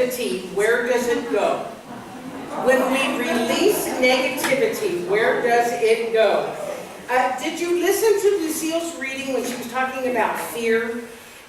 negativity, where does it go? When we release negativity, where does it go? Did you listen to Lucille's reading when she was talking about fear?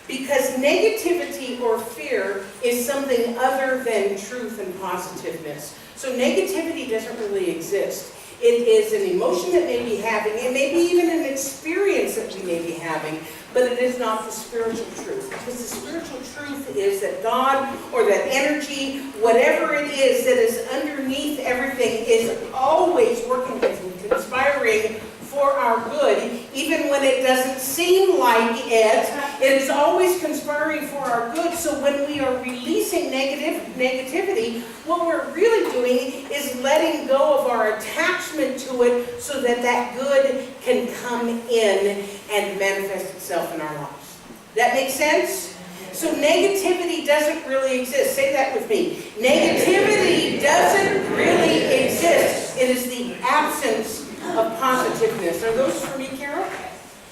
Because negativity or fear is something other than truth and positiveness. So negativity doesn't really exist. It is an emotion that may be having, it may be even an experience that we may be having, but it is not the spiritual truth. Because the spiritual truth is that God, or that energy, whatever it is that is underneath everything, is always working and conspiring for our good, even when it doesn't seem like it. It is always conspiring for our good. So when we are releasing negativity, what we're really doing is letting go of our attachment to it so that that good can come in and manifest itself in our lives. That makes sense? So negativity doesn't really exist. Say that with me. Negativity doesn't really exist. It is the absence of positiveness. Are those for me, Carol?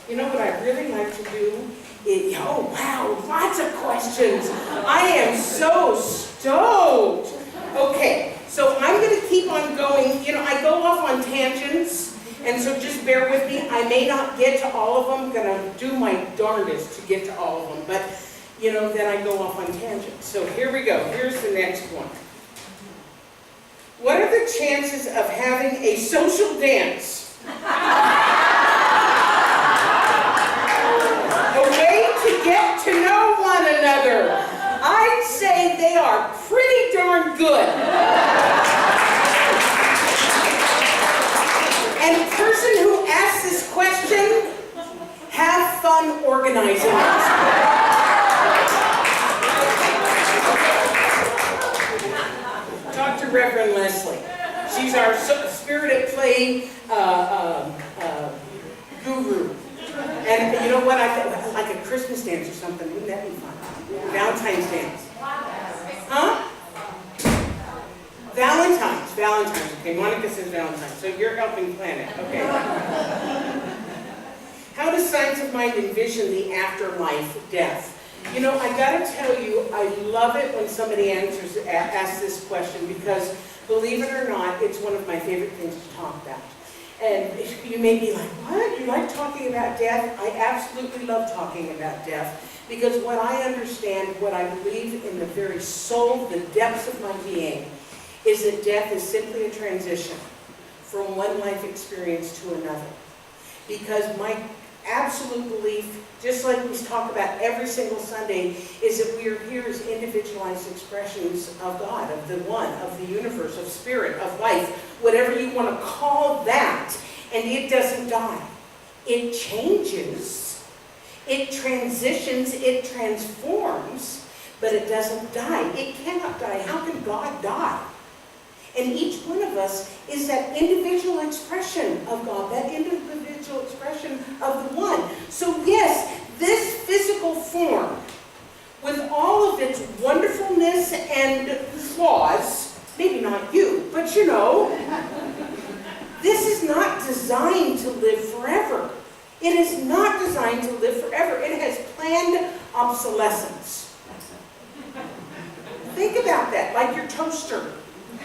You know what I really like to do? Oh wow, lots of questions. I am so stoked. Okay, so I'm going to keep on going. You know, I go off on tangents, and so just bear with me. I may not get to all of them. I'm going to do my darndest to get to all of them, but you know, then I go off on tangents. So here we go. Here's the next one. What are the chances of having a social dance? A way to get to know one another. I'd say they are pretty darn good. And the person who asked this question, have fun organizing it. Talk to Reverend Leslie. She's our spirit at play guru. And you know what? I thought like a Christmas dance or something. Wouldn't that be fun? Valentine's dance. Huh? Valentine's. Okay, Monica says Valentine's. So you're helping plan it. Okay. How does science of mind envision the afterlife, death? You know, I gotta tell you, I love it when somebody asks this question, because believe it or not, it's one of my favorite things to talk about. And you may be like, what? You like talking about death? I absolutely love talking about death, because what I understand, what I believe in the very soul, the depths of my being, is that death is simply a transition from one life experience to another. Because my absolute belief, just like we talk about every single Sunday, is that we are here as individualized expressions of God, of the one, of the universe, of spirit, of life, whatever you want to call that. And it doesn't die. It changes, it transitions, it transforms, but it doesn't die. It cannot die. How can God die? And each one of us is that individual expression of God, that individual expression of the one. So yes, this physical form, with all of its wonderfulness and flaws, maybe not you, but you know, this is not designed to live forever. It is not designed to live forever. It has planned obsolescence. Think about that, like your toaster.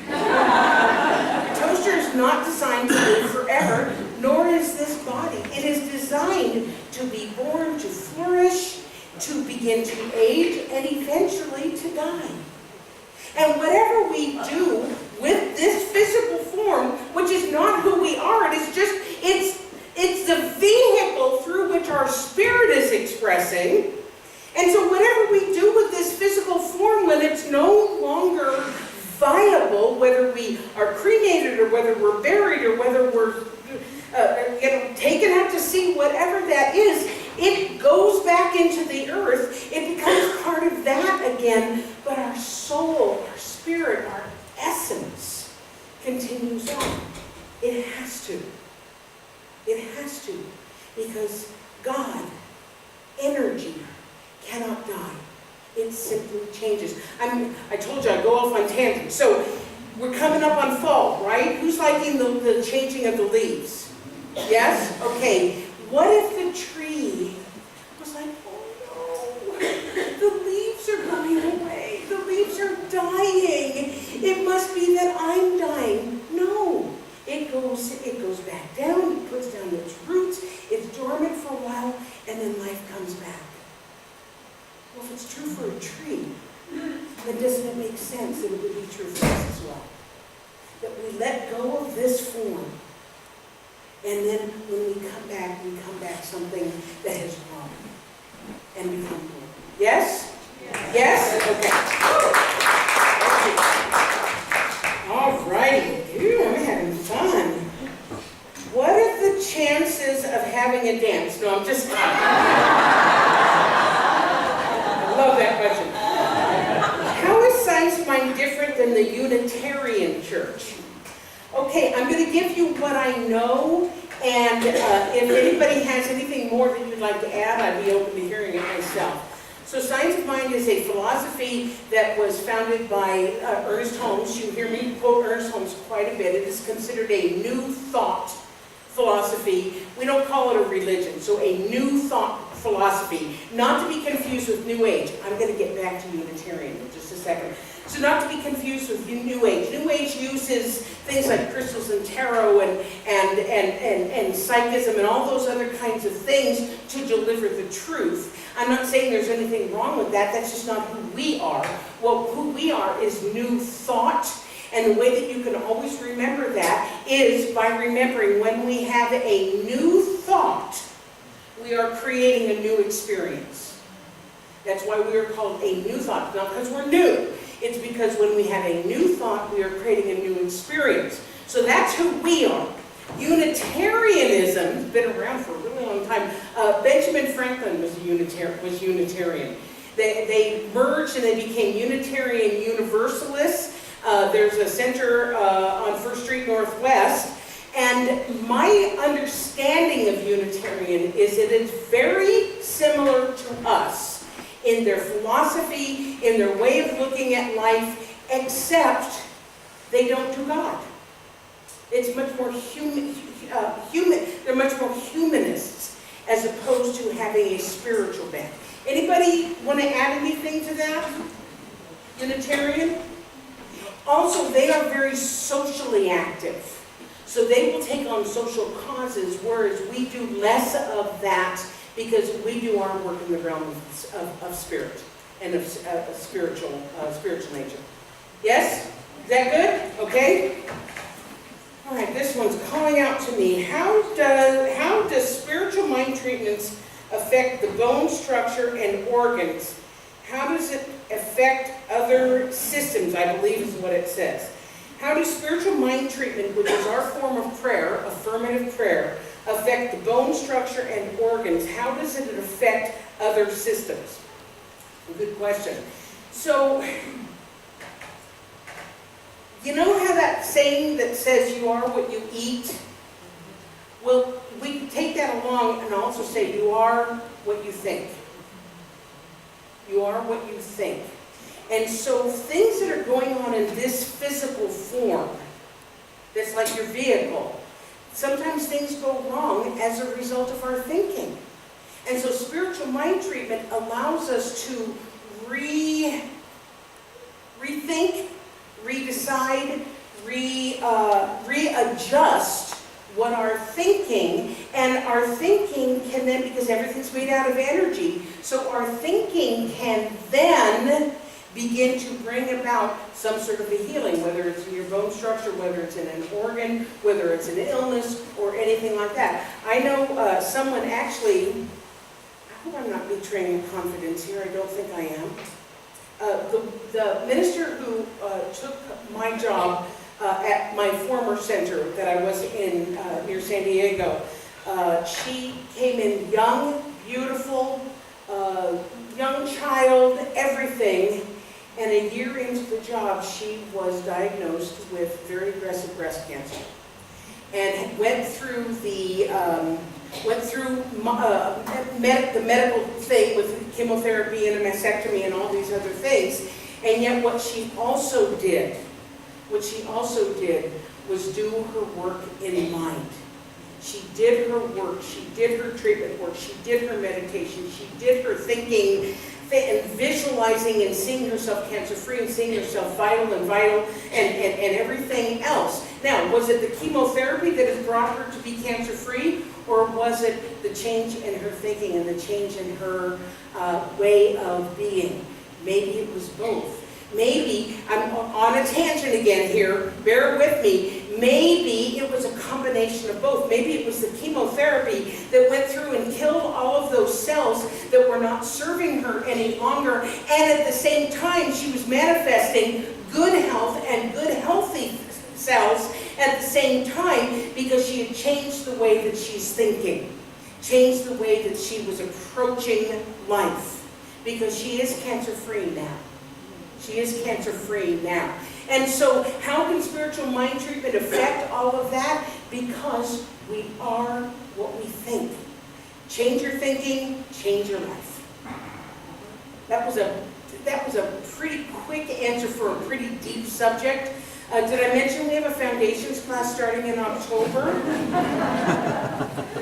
The toaster is not designed to live forever, nor is this body. It is designed to be born, to flourish, to begin to age, and eventually to die. And whatever we do with this physical form, which is not who we are, it's the vehicle through which our spirit is expressing. And so whatever we do with this physical form, when it's no longer viable, whether we are cremated or whether we're buried or whether we're taken out to sea, whatever that is, it goes back into the earth. It becomes part of that again, but our soul, our spirit, our essence continues on. It has to. It has to, because God, energy, cannot die. It simply changes. I told you I go off on tangents. So we're coming up on fall, right? Who's liking the changing of the leaves? Yes? Okay. What if the tree was like, oh no, the leaves are going away. The leaves are dying. It must be that I'm dying. No. It goes back down, it puts down its roots, it's dormant for a while, and then life comes back. Well, if it's true for a tree, then doesn't it make sense that it would be true for us as well? That we let go of this form, and then when we come back something that has grown and become more. Yes? Yes? Okay. All righty. I'm having fun. What are the chances of having a dance? No, I'm just kidding. I love that question. How is science mind different than the Unitarian Church? Okay, I'm going to give you what I know, and if anybody has anything more that you'd like to add, I'd be open to hearing it myself. So Science of Mind is a philosophy that was founded by Ernest Holmes. You hear me quote Ernest Holmes quite a bit. It is considered a new thought philosophy. We don't call it a religion. So a new thought philosophy, not to be confused with New Age. I'm going to get back to Unitarian in just a second. So not to be confused with New Age. New Age uses things like crystals and tarot and psychism and all those other kinds of things to deliver the truth. I'm not saying there's anything wrong with that. That's just not who we are. Well, who we are is new thought. And the way that you can always remember that is by remembering when we have a new thought, we are creating a new experience. That's why we are called a new thought, not because we're new. It's because when we have a new thought, we are creating a new experience. So that's who we are. Unitarianism has been around for a really long time. Benjamin Franklin was Unitarian. They merged and they became Unitarian Universalists. There's a center on 1st Street Northwest. And my understanding of Unitarian is that it's very similar to us in their philosophy, in their way of looking at life, except they don't do God. It's much more human. They're much more humanists as opposed to having a spiritual bent. Anybody want to add anything to that? Unitarian? Also, they are very socially active. So they will take on social causes, whereas we do less of that because we do our work in the realm of spirit and of spiritual nature. Yes? Is that good? Okay? All right, this one's calling out to me. How does spiritual mind treatments affect the bone structure and organs? How does it affect other systems, I believe is what it says. How does spiritual mind treatment, which is our form of prayer, affirmative prayer, affect the bone structure and organs? How does it affect other systems? Good question. So, you know how that saying that says you are what you eat? Well, we take that along and also say you are what you think. You are what you think. And so things that are going on in this physical form, that's like your vehicle, sometimes things go wrong as a result of our thinking. And so spiritual mind treatment allows us to rethink, redecide, readjust what our thinking, and our thinking can then, because everything's made out of energy, so our thinking can then begin to bring about some sort of a healing, whether it's in your bone structure, whether it's in an organ, whether it's an illness, or anything like that. I know someone actually, I hope I'm not betraying confidence here, I don't think I am. The minister who took my job at my former center that I was in near San Diego, she came in young, beautiful, young child, everything, and a year into the job she was diagnosed with very aggressive breast cancer and went through the medical thing with chemotherapy and a mastectomy and all these other things. And yet what she also did was do her work in mind. She did her work, she did her treatment work, she did her meditation, she did her thinking and visualizing and seeing herself cancer-free and seeing herself vital and everything else. Now, was it the chemotherapy that has brought her to be cancer-free, or was it the change in her thinking and the change in her way of being? Maybe it was both. Maybe, I'm on a tangent again here, bear with me, maybe it was a combination of both. Maybe it was the chemotherapy that went through and killed all of those cells that were not serving her any longer, and at the same time she was manifesting good health and good healthy cells at the same time, because she had changed the way that she's thinking, changed the way that she was approaching life, because she is cancer-free now. She is cancer-free now. And so how can spiritual mind treatment affect all of that? Because we are what we think. Change your thinking, change your life. That was a pretty quick answer for a pretty deep subject. Did I mention we have a foundations class starting in October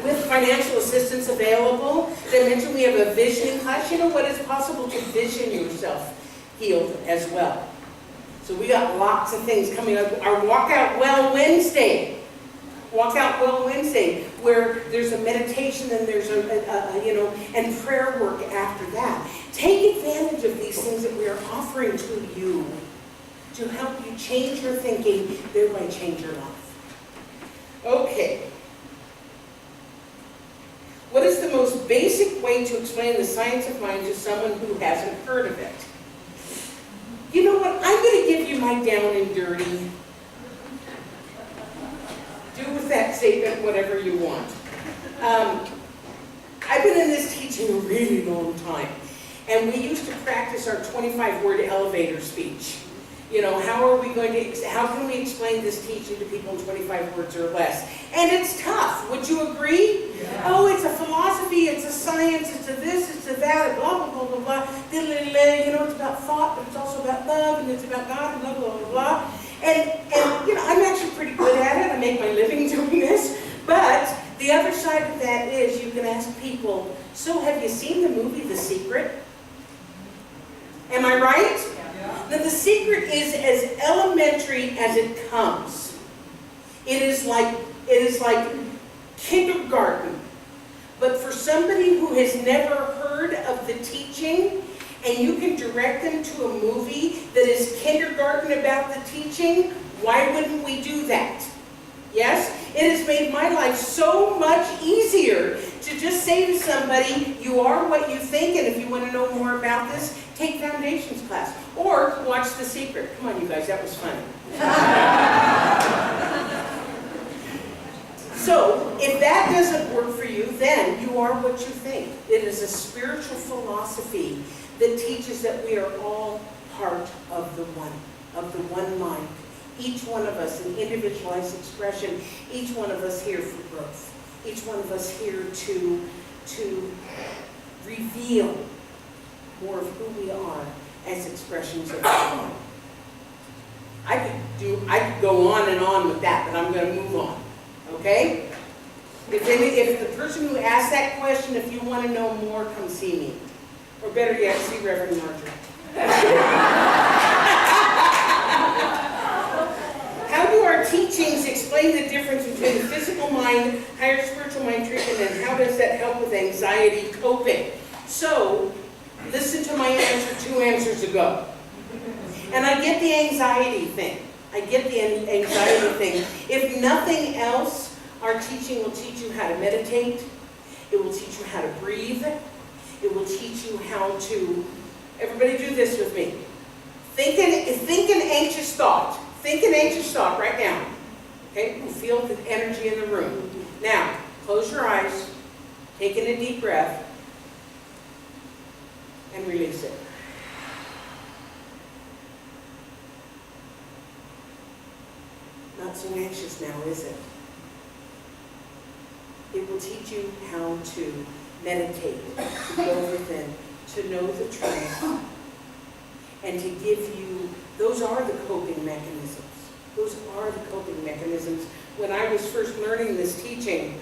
with financial assistance available? Did I mention we have a visioning class? You know what? It's possible to vision yourself healed as well. So we got lots of things coming up. Our Walk Out Well Wednesday. Walk Out Well Wednesday, where there's a meditation and there's and prayer work after that. Take advantage of these things that we are offering to you to help you change your thinking, thereby change your life. Okay. What is the most basic way to explain the science of mind to someone who hasn't heard of it? You know what? I'm going to give you my down and dirty. Do with that statement whatever you want. I've been in this teaching a really long time, and we used to practice our 25-word elevator speech. You know, how can we explain this teaching to people in 25 words or less? And it's tough. Would you agree? Yeah. Oh, it's a philosophy, it's a science, it's a this, it's a that, blah, blah, blah, blah, blah. You know, it's about thought, but it's also about love, and it's about God, and blah, blah, blah, blah. And you know, I'm actually pretty good at it. I make my living doing this. But the other side of that is you can ask people, so have you seen the movie The Secret? Am I right? Now, The Secret is as elementary as it comes. It is like kindergarten. But for somebody who has never heard of the teaching, and you can direct them to a movie that is kindergarten about the teaching, why wouldn't we do that? Yes? It has made my life so much easier to just say to somebody, you are what you think, and if you want to know more about this, take Foundations class. Or watch The Secret. Come on, you guys, that was funny. So, if that doesn't work for you, then you are what you think. It is a spiritual philosophy that teaches that we are all part of the one mind. Each one of us an individualized expression, each one of us here for growth, each one of us here to reveal more of who we are as expressions of God. I could go on and on with that, but I'm going to move on. Okay? If the person who asked that question, if you want to know more, come see me. Or better yet, see Reverend Marjorie. How do our teachings explain the difference between the physical mind, higher spiritual mind treatment, and how does that help with anxiety coping? So, listen to my answer 2 answers ago. And I get the anxiety thing. If nothing else, our teaching will teach you how to meditate. It will teach you how to breathe. It will teach you how to, everybody do this with me. Think an anxious thought. Think an anxious thought right now. Okay, you feel the energy in the room. Now, close your eyes, take in a deep breath, and release it. Not so anxious now, is it? It will teach you how to meditate, to go within, to know the truth, and to give you, those are the coping mechanisms. Those are the coping mechanisms. When I was first learning this teaching,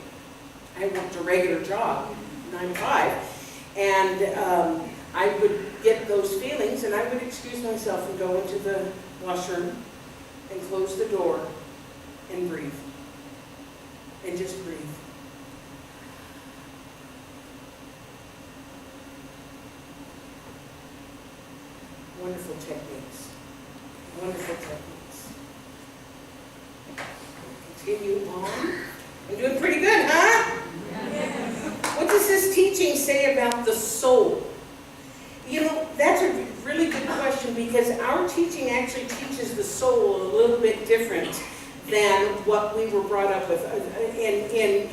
I worked a regular job, 9 to 5, and I would get those feelings, and I would excuse myself and go into the washroom and close the door and breathe. And just breathe. Wonderful techniques. Wonderful techniques. Continue on. I'm doing pretty good, huh? What does this teaching say about the soul? You know, that's a really good question, because our teaching actually teaches the soul a little bit different than what we were brought up with. In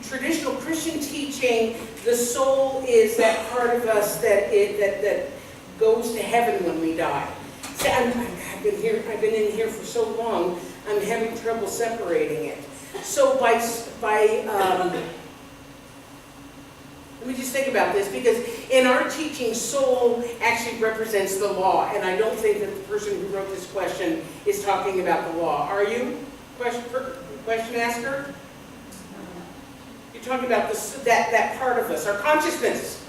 traditional Christian teaching, the soul is that part of us that goes to heaven when we die. See, I've been in here for so long, I'm having trouble separating it. So let me just think about this, because in our teaching, soul actually represents the law, and I don't think that the person who wrote this question is talking about the law. Are you? Question asker? You're talking about that part of us, our consciousness.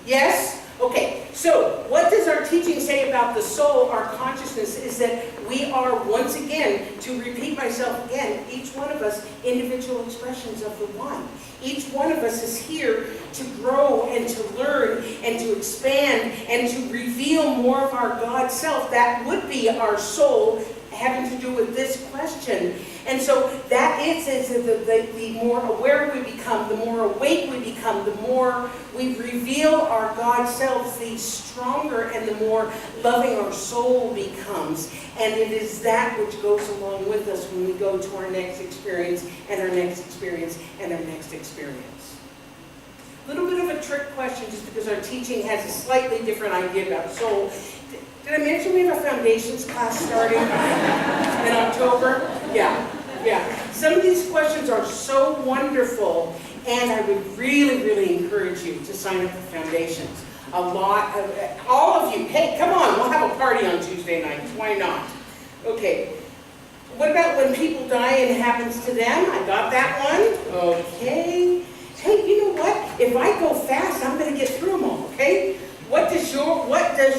Yes? Okay, so what does our teaching say about the soul, our consciousness, is that we are, once again, to repeat myself again, each one of us individual expressions of the one. Each one of us is here to grow and to learn and to expand and to reveal more of our God self. That would be our soul, having to do with this question. And so that is the more aware we become, the more awake we become, the more we reveal our God self, the stronger and the more loving our soul becomes. And it is that which goes along with us when we go to our next experience and our next experience and our next experience. A little bit of a trick question, just because our teaching has a slightly different idea about soul. Did I mention we have a foundations class starting in October? Yeah. Some of these questions are so wonderful, and I would really, really encourage you to sign up for foundations. All of you, hey, come on, we'll have a party on Tuesday nights. Why not? Okay. What about when people die and it happens to them? I got that one. Okay. Hey, you know what? If I go fast, I'm going to get through them all, okay? What does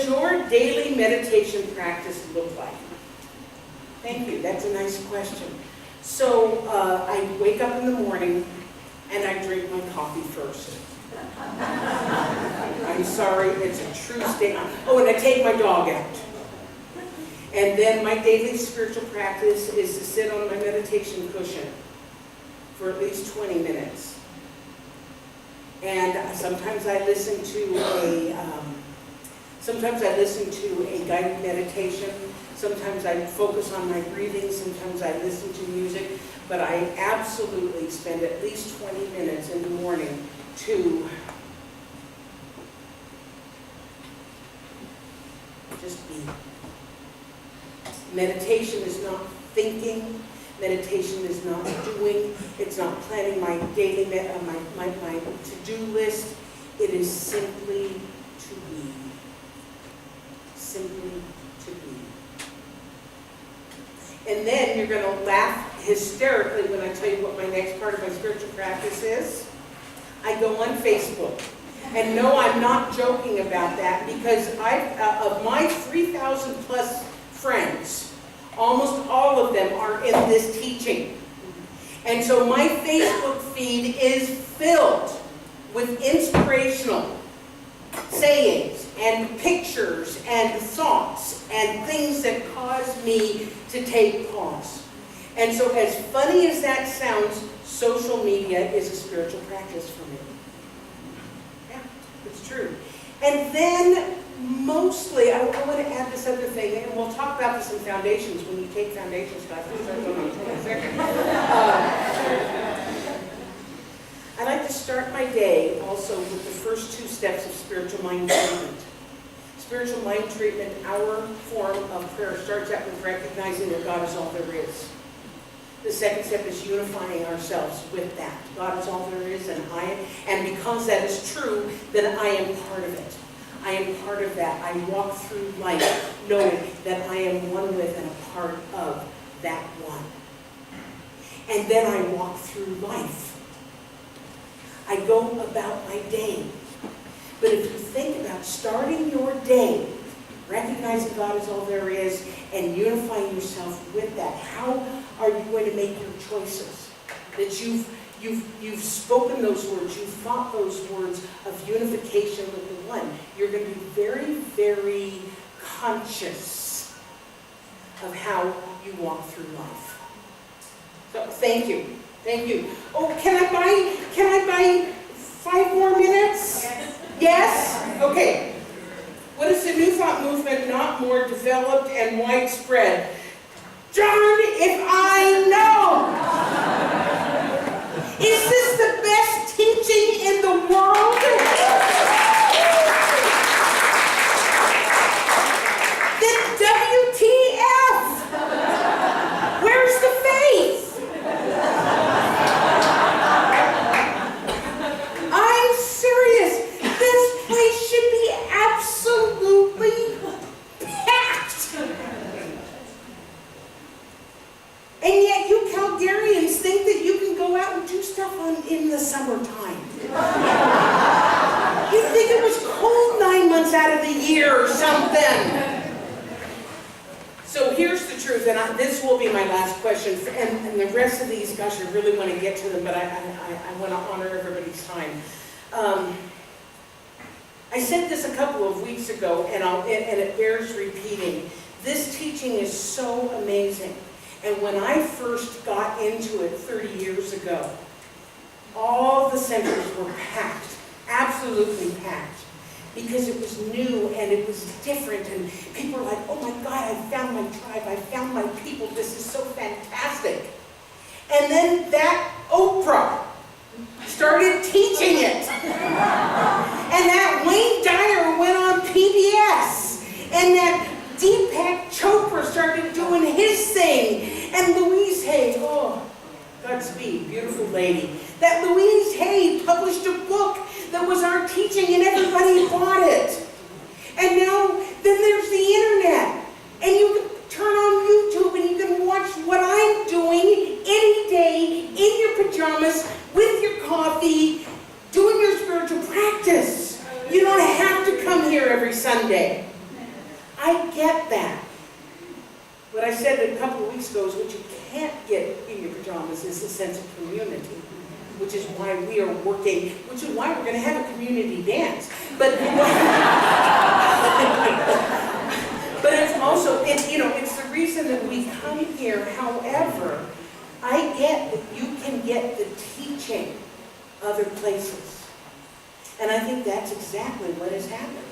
your daily meditation practice look like? Thank you. That's a nice question. So I wake up in the morning and I drink my coffee first. I'm sorry, it's a true statement. Oh, and I take my dog out. And then my daily spiritual practice is to sit on my meditation cushion for at least 20 minutes. And sometimes I listen to a guided meditation. Sometimes I focus on my breathing. Sometimes I listen to music. But I absolutely spend at least 20 minutes in the morning to just be. Meditation is not thinking. Meditation is not doing. It's not planning my daily, my to-do list. It is simply to be. Simply to be. And then you're going to laugh hysterically when I tell you what my next part of my spiritual practice is. I go on Facebook. And no, I'm not joking about that, because of my 3,000 plus friends, almost all of them are in this teaching. And so my Facebook feed is filled with inspirational sayings and pictures and thoughts and things that cause me to take pause. And so, as funny as that sounds, social media is a spiritual practice for me. Yeah, it's true. And then, mostly, I want to add this other thing, and we'll talk about this in foundations when you take foundations class. I like to start my day also with the first two steps of spiritual mind treatment. Spiritual mind treatment, our form of prayer, starts out with recognizing that God is all there is. The second step is unifying ourselves with that. God is all there is, and because that is true, then I am part of it. I am part of that. I walk through life knowing that I am one with and a part of that one. And then I walk through life. I go about my day But if you think about starting your day, recognizing God is all there is, and unifying yourself with that, how are you going to make your choices? That you've spoken those words, you've thought those words of unification with the one. You're going to be very, very conscious of how you walk through life. So thank you. Thank you. Oh, can I buy 5 more minutes? Yes? Okay. What is the New Thought movement not more developed and widespread? John, if I know! Is this the best teaching in the world? Then WTF? Where's the faith? I'm serious. This place should be absolutely packed. And yet you Calgarians think that you can go out and do stuff in the summertime. You think it was cold 9 months out of the year or something. So here's the truth, and this will be my last question, and the rest of these, gosh, I really want to get to them, but I want to honor everybody's time. I said this a couple of weeks ago, and it bears repeating. This teaching is so amazing. And when I first got into it 30 years ago, all the centers were packed, absolutely packed, because it was new and it was different, and people were like, oh my God, I found my tribe, I found my people, this is so fantastic. And then that Oprah started teaching it. And that Wayne Dyer went on PBS. And that Deepak Chopra started doing his thing. And Louise Hay, oh, Godspeed, beautiful lady. That Louise Hay published a book that was our teaching and everybody bought it. And now, then there's the internet. And you can turn on YouTube and you can watch what I'm doing any day in your pajamas with your coffee, doing your spiritual practice. You don't have to come here every Sunday. I get that. What I said a couple of weeks ago is what you can't get in your pajamas is the sense of community, which is why we are working, which is why we're going to have a community dance. But it's also, it's the reason that we come here. However, I get that you can get the teaching other places. And I think that's exactly what has happened.